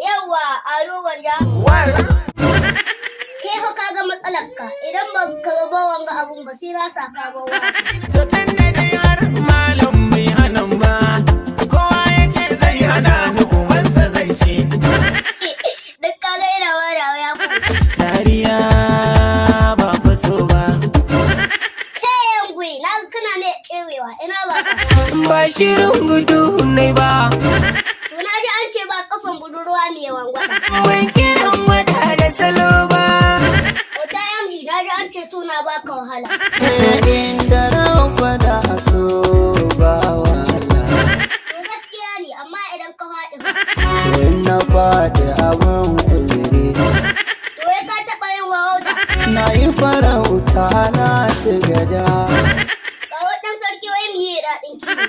Yawwa, alo Gwanja. Ke fa kaga matsalarka idan ba ka ba wanga abun ba sai rasa ka ba wa. To tunda dai har malam bai hanan ba, kowa ya ce zai hana ni ubansa zai ce. Duk ka ga yana wara ya ku. Dariya ba fa so ba. Ke yangui na kana ne cewa ina ba ka. Ba shirin gudu ne ba. To na ji an ce ba kafan budurwa ne wangwada. Ban kiran wata da salo ba. Wata yamji na ji an ce suna baka wahala. Inda na gwada so ba wahala. To gaskiya ne amma idan ka faɗi ba. Sai na faɗi abin uzuri. To ya ka taɓa yin wauta. Na yi farauta na ci gada. Kawo ɗan sarki wai miye daɗin kiwo.